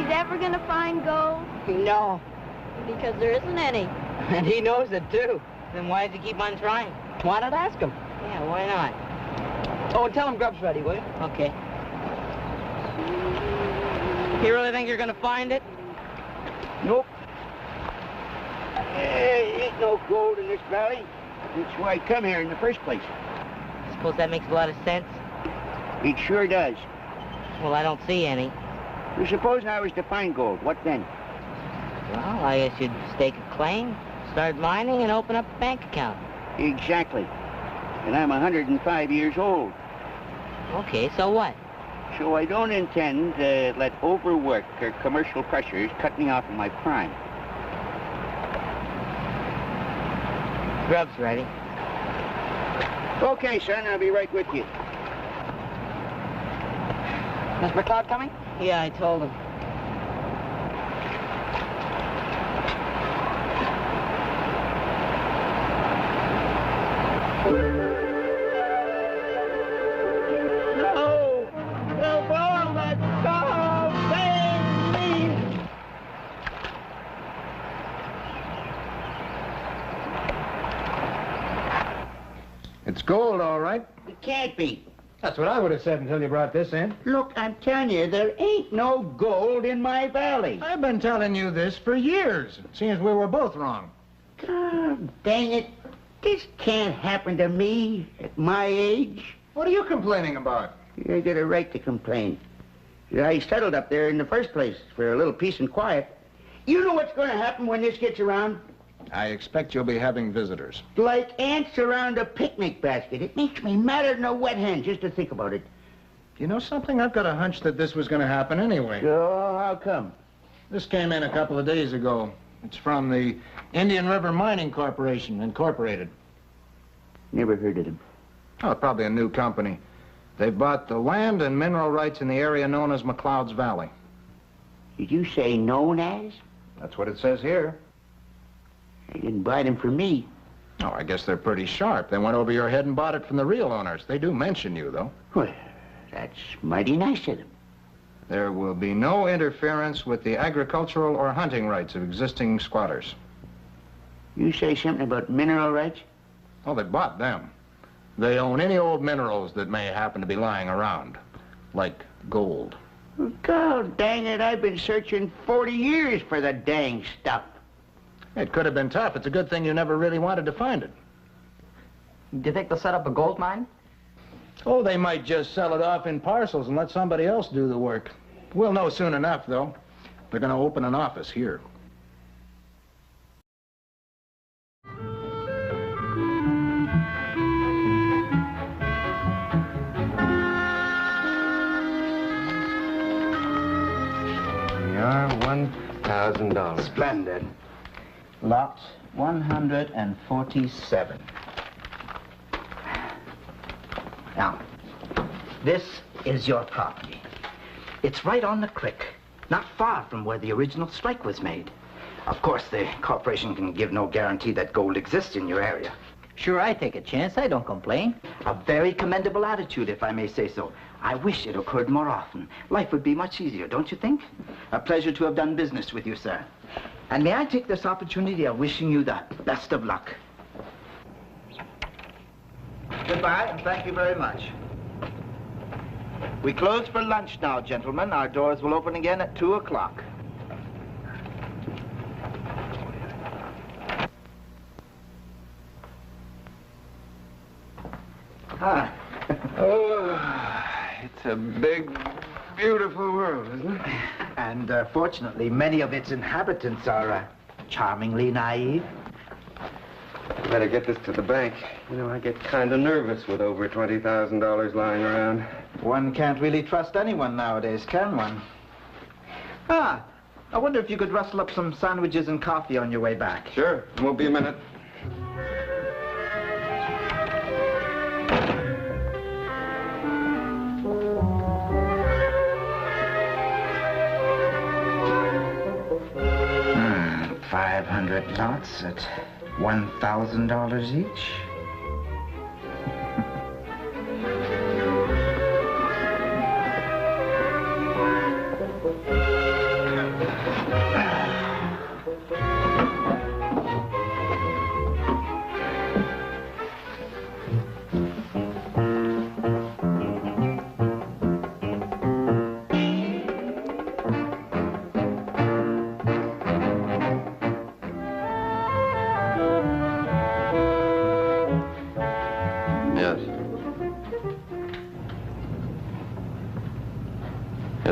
he's ever going to find gold? No. Because there isn't any. And he knows it, too. Then why does he keep on trying? Why not ask him? Yeah, why not? Oh, and tell him Grub's ready, will you? Okay. You really think you're going to find it? Nope. Ain't no gold in this valley. That's why I come here in the first place. Suppose that makes a lot of sense? It sure does. Well, I don't see any. Well, suppose I was to find gold, what then? Well, I guess you'd stake a claim, start mining, and open up a bank account. Exactly. And I'm 105 years old. Okay, so what? So I don't intend to let overwork or commercial pressures cut me off in my prime. Grub's ready. Okay, son, I'll be right with you. Is McLeod coming? Yeah, I told him. No! The ball that God save me! It's gold, all right. It can't be. That's what I would have said until you brought this in. Look, I'm telling you, there ain't no gold in my valley. I've been telling you this for years. It seems we were both wrong. God dang it. This can't happen to me at my age. What are you complaining about? I got a right to complain. I settled up there in the first place for a little peace and quiet. You know what's going to happen when this gets around? I expect you'll be having visitors. Like ants around a picnic basket. It makes me madder than a wet hen just to think about it. You know something? I've got a hunch that this was going to happen anyway. Oh, how come? This came in a couple of days ago. It's from the Indian River Mining Corporation, Incorporated. Never heard of them. Oh, probably a new company. They bought the land and mineral rights in the area known as McLeod's Valley. Did you say known as? That's what it says here. They didn't buy them from me. Oh, I guess they're pretty sharp. They went over your head and bought it from the real owners. They do mention you, though. Well, that's mighty nice of them. There will be no interference with the agricultural or hunting rights of existing squatters. You say something about mineral rights? Oh, they bought them. They own any old minerals that may happen to be lying around, like gold. God dang it, I've been searching 40 years for the dang stuff. It could have been tough. It's a good thing you never really wanted to find it. Do you think they'll set up a gold mine? Oh, they might just sell it off in parcels and let somebody else do the work. We'll know soon enough, though. They're going to open an office here. We are $1,000. Splendid. Lot 147. Now, this is your property. It's right on the creek, not far from where the original strike was made. Of course, the corporation can give no guarantee that gold exists in your area. Sure, I take a chance. I don't complain. A very commendable attitude, if I may say so. I wish it occurred more often. Life would be much easier, don't you think? A pleasure to have done business with you, sir. And may I take this opportunity of wishing you the best of luck. Goodbye, and thank you very much. We close for lunch now, gentlemen. Our doors will open again at 2 o'clock. Hi. Oh, it's a big, beautiful world, isn't it? And fortunately, many of its inhabitants are charmingly naive. Better get this to the bank. You know, I get kind of nervous with over $20,000 lying around. One can't really trust anyone nowadays, can one? Ah, I wonder if you could rustle up some sandwiches and coffee on your way back. Sure, won't be a minute. Hmm, 500 lots at $1,000 each.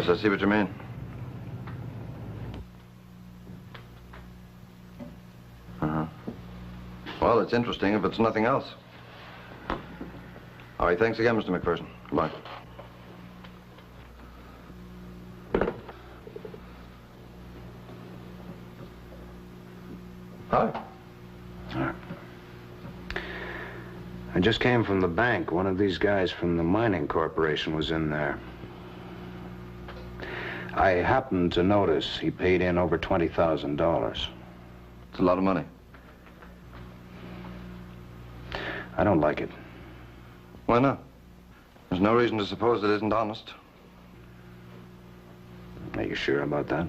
Yes, I see what you mean. Uh-huh. Well, it's interesting if it's nothing else. All right, thanks again, Mr. McPherson. Goodbye. Hi. I just came from the bank. One of these guys from the mining corporation was in there. I happened to notice he paid in over $20,000. It's a lot of money. I don't like it. Why not? There's no reason to suppose it isn't honest. Are you sure about that?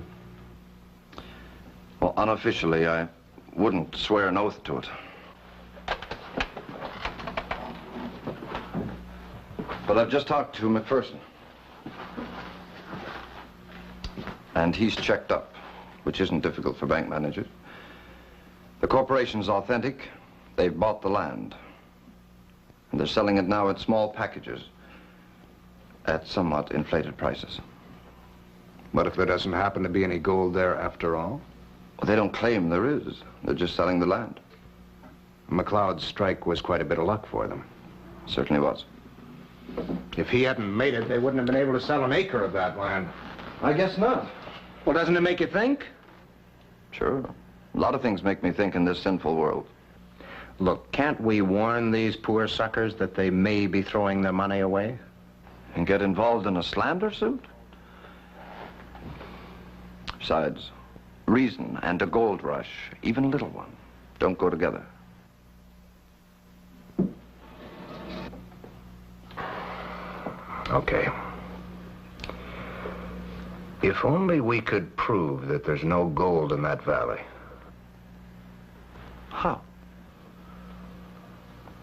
Well, unofficially, I wouldn't swear an oath to it. But I've just talked to McPherson. And he's checked up, which isn't difficult for bank managers. The corporation's authentic. They've bought the land. And they're selling it now in small packages at somewhat inflated prices. What if there doesn't happen to be any gold there after all? Well, they don't claim there is. They're just selling the land. McLeod's strike was quite a bit of luck for them. Certainly was. If he hadn't made it, they wouldn't have been able to sell an acre of that land. I guess not. Well, doesn't it make you think? Sure. A lot of things make me think in this sinful world. Look, can't we warn these poor suckers that they may be throwing their money away? And get involved in a slander suit? Besides, reason and a gold rush, even a little one, don't go together. Okay. If only we could prove that there's no gold in that valley. How?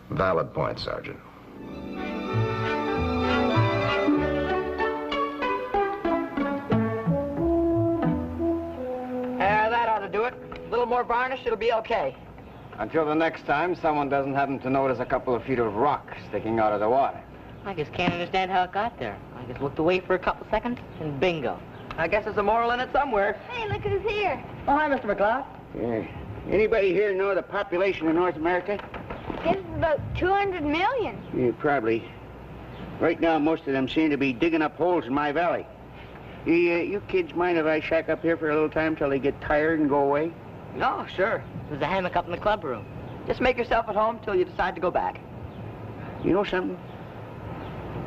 Valid point, Sergeant. That ought to do it. A little more varnish, it'll be okay. Until the next time someone doesn't happen to notice a couple of feet of rock sticking out of the water. I just can't understand how it got there. I just looked away for a couple seconds, and bingo. I guess there's a moral in it somewhere. Hey, look who's here. Oh, hi, Mr. McLeod. Yeah. Anybody here know the population of North America? Guess it's about 200 million. Yeah, probably. Right now, most of them seem to be digging up holes in my valley. You kids mind if I shack up here for a little time till they get tired and go away? No, sure. There's a hammock up in the club room. Just make yourself at home till you decide to go back. You know something?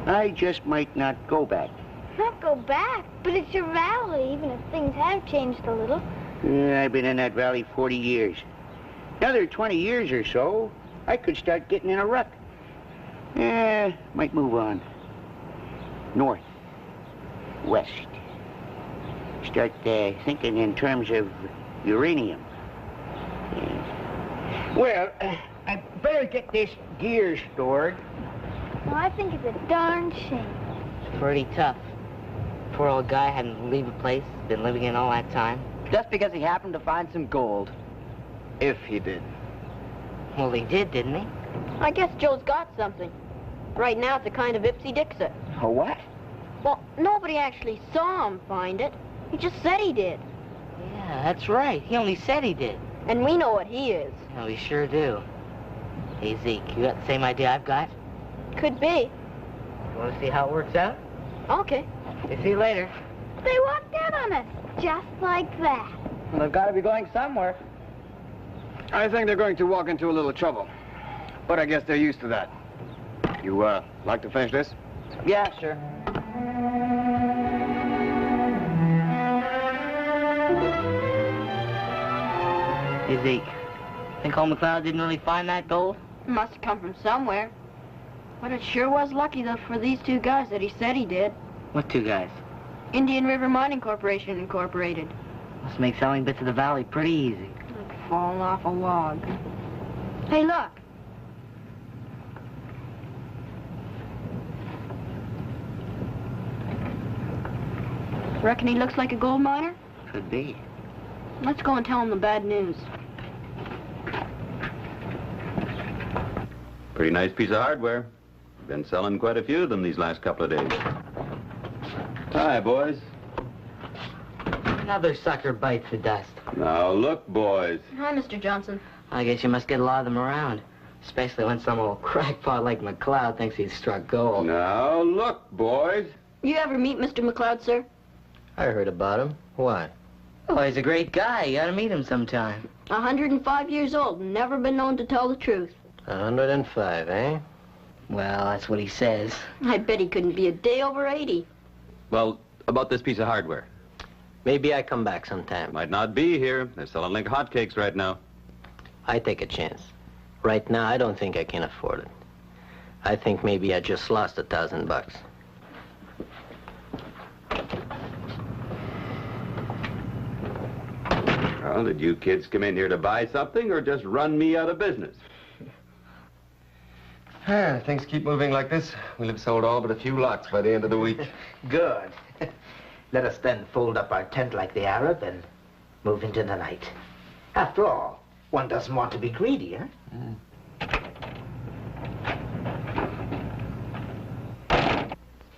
I just might not go back. Not go back, but it's your valley, even if things have changed a little. Yeah, I've been in that valley 40 years. Another 20 years or so, I could start getting in a rut. Might move on. North. West. Start thinking in terms of uranium. Yeah. Well, I better get this gear stored. Well, I think it's a darn shame. Pretty tough. Poor old guy hadn't to leave a place, been living in all that time. Just because he happened to find some gold. If he did. Well, he did, didn't he? I guess Joe's got something. Right now, it's a kind of Ipsy-Dixit. A what? Well, nobody actually saw him find it. He just said he did. Yeah, that's right. He only said he did. And we know what he is. Yeah, we sure do. Hey, Zeke, you got the same idea I've got? Could be. You want to see how it works out? Okay. See you later. They walked out on us, just like that. Well, they've got to be going somewhere. I think they're going to walk into a little trouble. But I guess they're used to that. You, like to finish this? Yeah, sure. Hey, Zeke. Think old McLeod didn't really find that gold? It must have come from somewhere. But it sure was lucky, though, for these two guys that he said he did. What two guys? Indian River Mining Corporation, Incorporated. Must make selling bits of the valley pretty easy. Like falling off a log. Hey, look. Reckon he looks like a gold miner? Could be. Let's go and tell him the bad news. Pretty nice piece of hardware. Been selling quite a few of them these last couple of days. Hi, boys. Another sucker bites the dust. Now, look, boys. Hi, Mr. Johnson. I guess you must get a lot of them around. Especially when some old crackpot like McLeod thinks he's struck gold. Now, look, boys. You ever meet Mr. McLeod, sir? I heard about him. Why? Oh, he's a great guy. You gotta meet him sometime. 105 years old, never been known to tell the truth. 105, eh? Well, that's what he says. I bet he couldn't be a day over 80. Well, about this piece of hardware. Maybe I come back sometime. Might not be here. They're selling like hotcakes right now. I take a chance. Right now, I don't think I can afford it. I think maybe I just lost $1,000. Well, did you kids come in here to buy something or just run me out of business? Things keep moving like this. We'll have sold all but a few lots by the end of the week. Good. Let us then fold up our tent like the Arab and move into the night. After all, one doesn't want to be greedy, huh?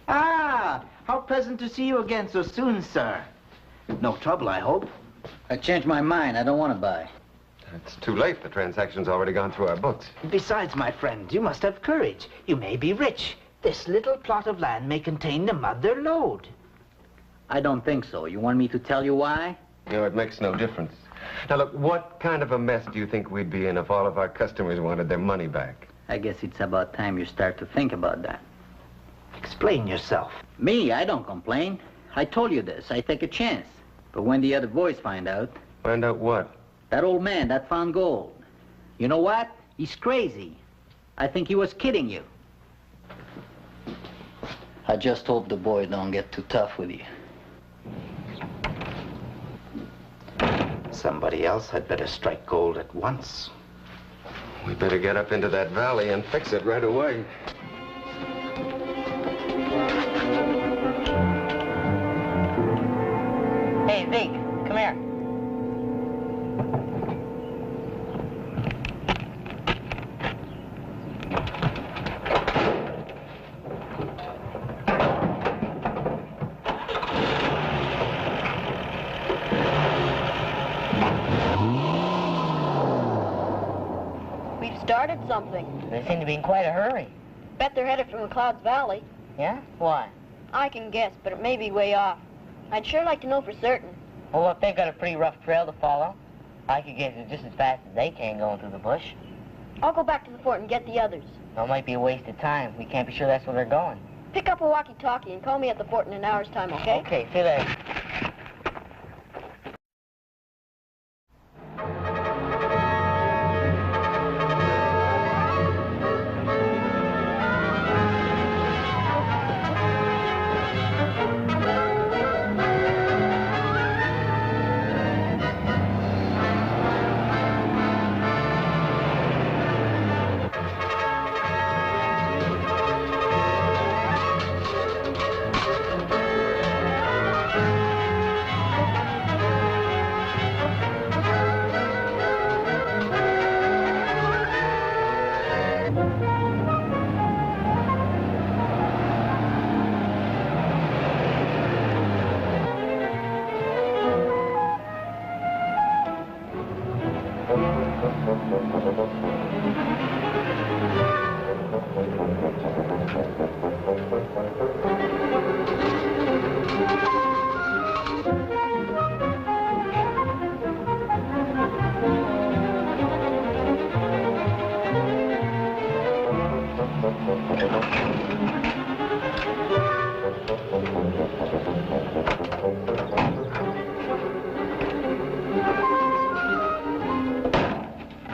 Ah, how pleasant to see you again so soon, sir. No trouble, I hope. I changed my mind. I don't want to buy. It's too late. The transaction's already gone through our books. Besides, my friend, you must have courage. You may be rich. This little plot of land may contain the mother lode. I don't think so. You want me to tell you why? No, it makes no difference. Now, look, what kind of a mess do you think we'd be in if all of our customers wanted their money back? I guess it's about time you start to think about that. Explain yourself. Me, I don't complain. I told you this. I take a chance. But when the other boys find out... Find out what? That old man that found gold. You know what? He's crazy. I think he was kidding you. I just hope the boy don't get too tough with you. Somebody else had better strike gold at once. We better get up into that valley and fix it right away. Hey, Zeke, come here. We've started something. They seem to be in quite a hurry. Bet they're headed for McLeod's Valley. Yeah? Why? I can guess, but it may be way off. I'd sure like to know for certain. Well, look, they've got a pretty rough trail to follow. I could get it just as fast as they can going through the bush. I'll go back to the fort and get the others. Well, it might be a waste of time. We can't be sure that's where they're going. Pick up a walkie-talkie and call me at the fort in an hour's time, okay? Okay, see you later.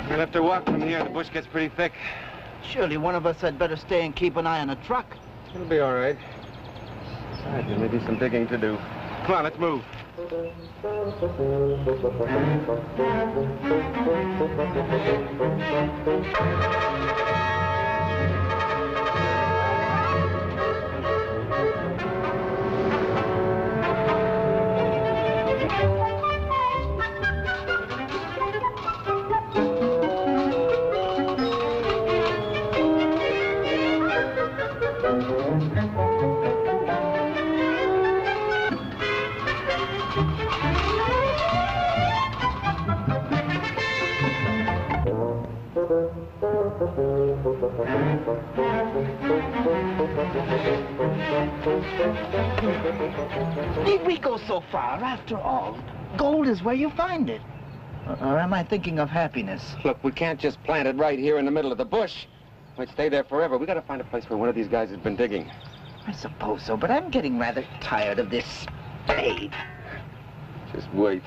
We'll have to walk from here. The bush gets pretty thick. Surely one of us had better stay and keep an eye on the truck. It'll be all right. Besides, there may be some digging to do. Come on, let's move. Need we go so far? After all, gold is where you find it. Or am I thinking of happiness? Look, we can't just plant it right here in the middle of the bush. Might stay there forever. We gotta find a place where one of these guys has been digging. I suppose so, but I'm getting rather tired of this spade. Just wait.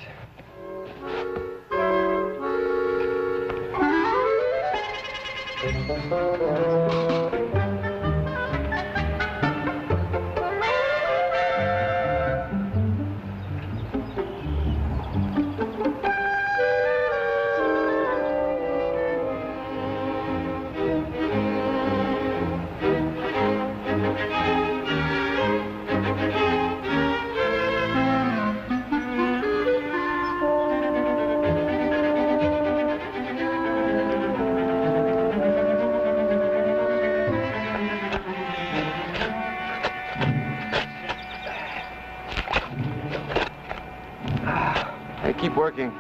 Hey, keep working.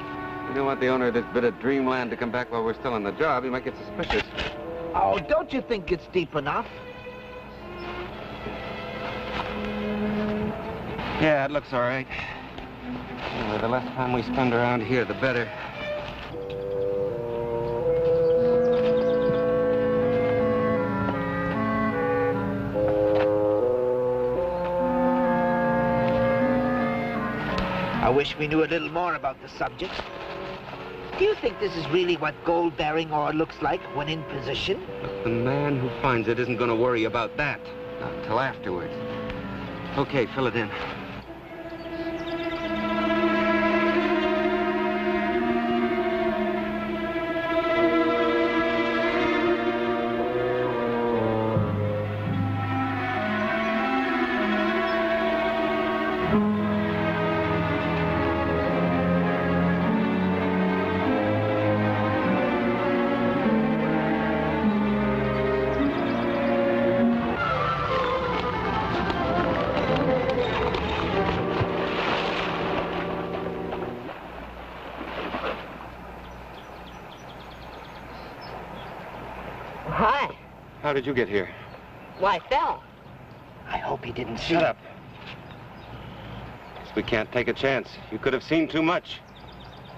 We don't want the owner of this bit of dreamland to come back while we're still on the job. He might get suspicious. Oh, don't you think it's deep enough? Yeah, it looks all right. Anyway, the less time we spend around here, the better. I wish we knew a little more about the subject. Do you think this is really what gold-bearing ore looks like when in position? Look, the man who finds it isn't going to worry about that. Not until afterwards. Okay, fill it in. Hi. How did you get here? Why, I fell. I hope he didn't see. Shut up. We can't take a chance. You could have seen too much.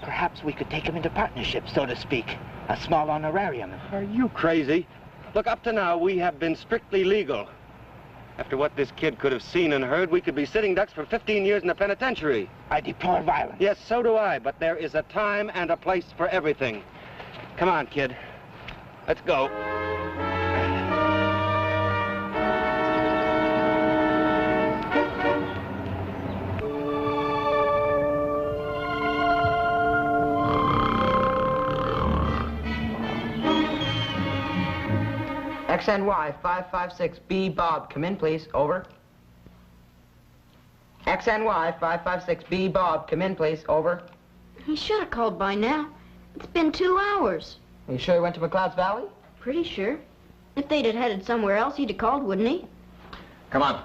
Perhaps we could take him into partnership, so to speak. A small honorarium. Are you crazy? Look, up to now, we have been strictly legal. After what this kid could have seen and heard, we could be sitting ducks for 15 years in the penitentiary. I deplore violence. Yes, so do I, but there is a time and a place for everything. Come on, kid. Let's go. XNY 556B Bob, come in, please. Over. XNY 556B Bob, come in, please. Over. He should have called by now. It's been 2 hours. Are you sure he went to McLeod's Valley? Pretty sure. If they'd have headed somewhere else, he'd have called, wouldn't he? Come on.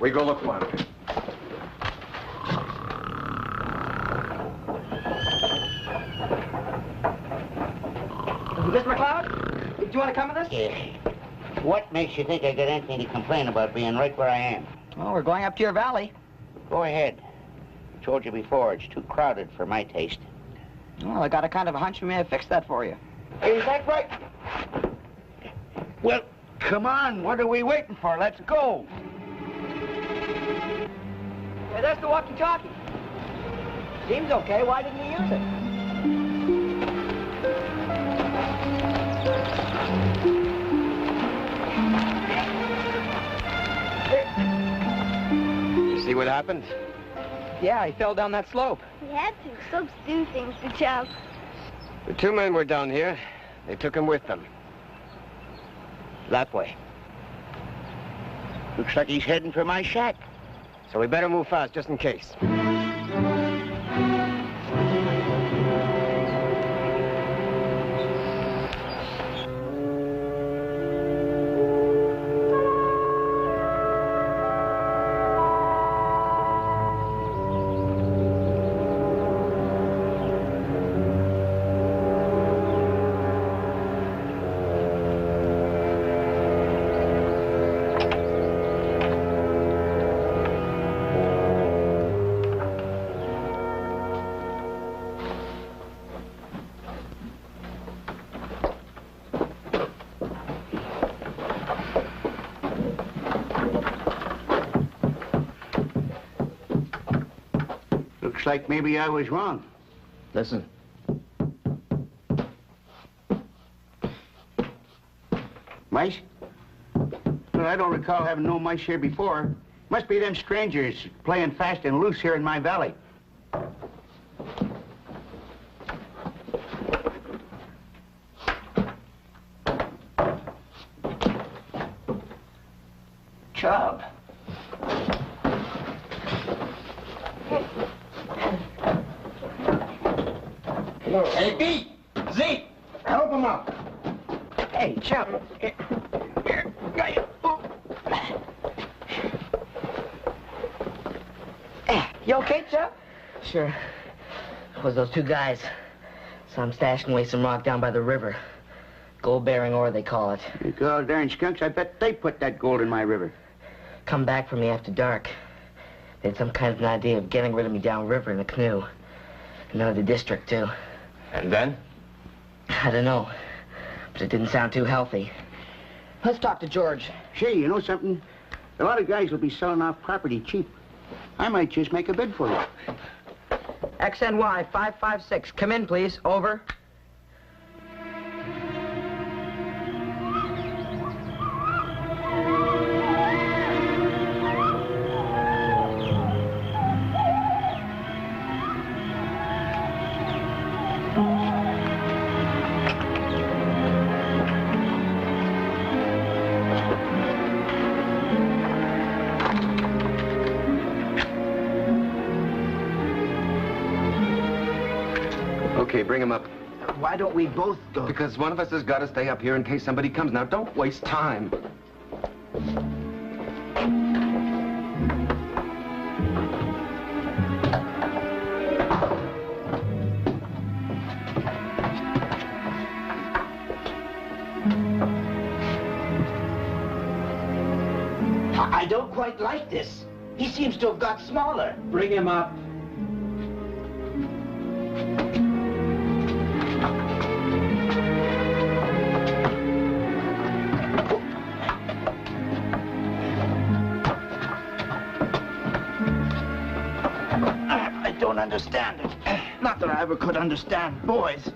We go look for him. Mr. McLeod, do you want to come with us? Yeah. What makes you think I got anything to complain about being right where I am? Well, we're going up to your valley. Go ahead. I told you before, it's too crowded for my taste. Well, I got a kind of a hunch we may have fixed that for you. Is that right? Well, come on. What are we waiting for? Let's go. Hey, there's the walkie-talkie. Seems okay. Why didn't you use it? See what happened? Yeah, he fell down that slope. He had to. Slopes do things to Chubb. The 2 men were down here. They took him with them. That way. Looks like he's heading for my shack. So we better move fast, just in case. Looks like maybe I was wrong. Listen. Mice? Well, I don't recall having no mice here before. Must be them strangers playing fast and loose here in my valley. Chub. Hey, Pete! Zeke! Help him up! Hey, Chub. You okay, Chub? Sure. It was those two guys. Saw them stashing away some rock down by the river. Gold-bearing ore, they call it. You go darn skunks, I bet they put that gold in my river. Come back for me after dark. They had some kind of an idea of getting rid of me downriver in a canoe. And out of the district, too. And then? I don't know. But it didn't sound too healthy. Let's talk to George. Say, you know something? A lot of guys will be selling off property cheap. I might just make a bid for you. XNY 556. Come in, please. Over. Okay, bring him up. Why don't we both go? Because one of us has got to stay up here in case somebody comes. Now, don't waste time. I don't quite like this. He seems to have got smaller. Bring him up. I don't understand it. Not that I ever could understand boys.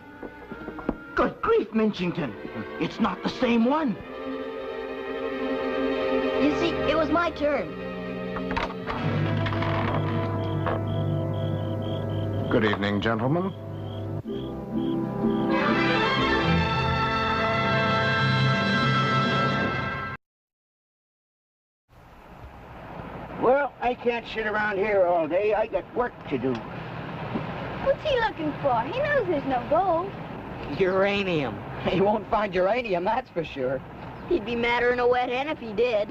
Good grief, Minchington. It's not the same one. You see, it was my turn. Good evening, gentlemen. Well, I can't sit around here all day. I got work to do. What's he looking for? He knows there's no gold. Uranium. He won't find uranium, that's for sure. He'd be madder than a wet hen if he did.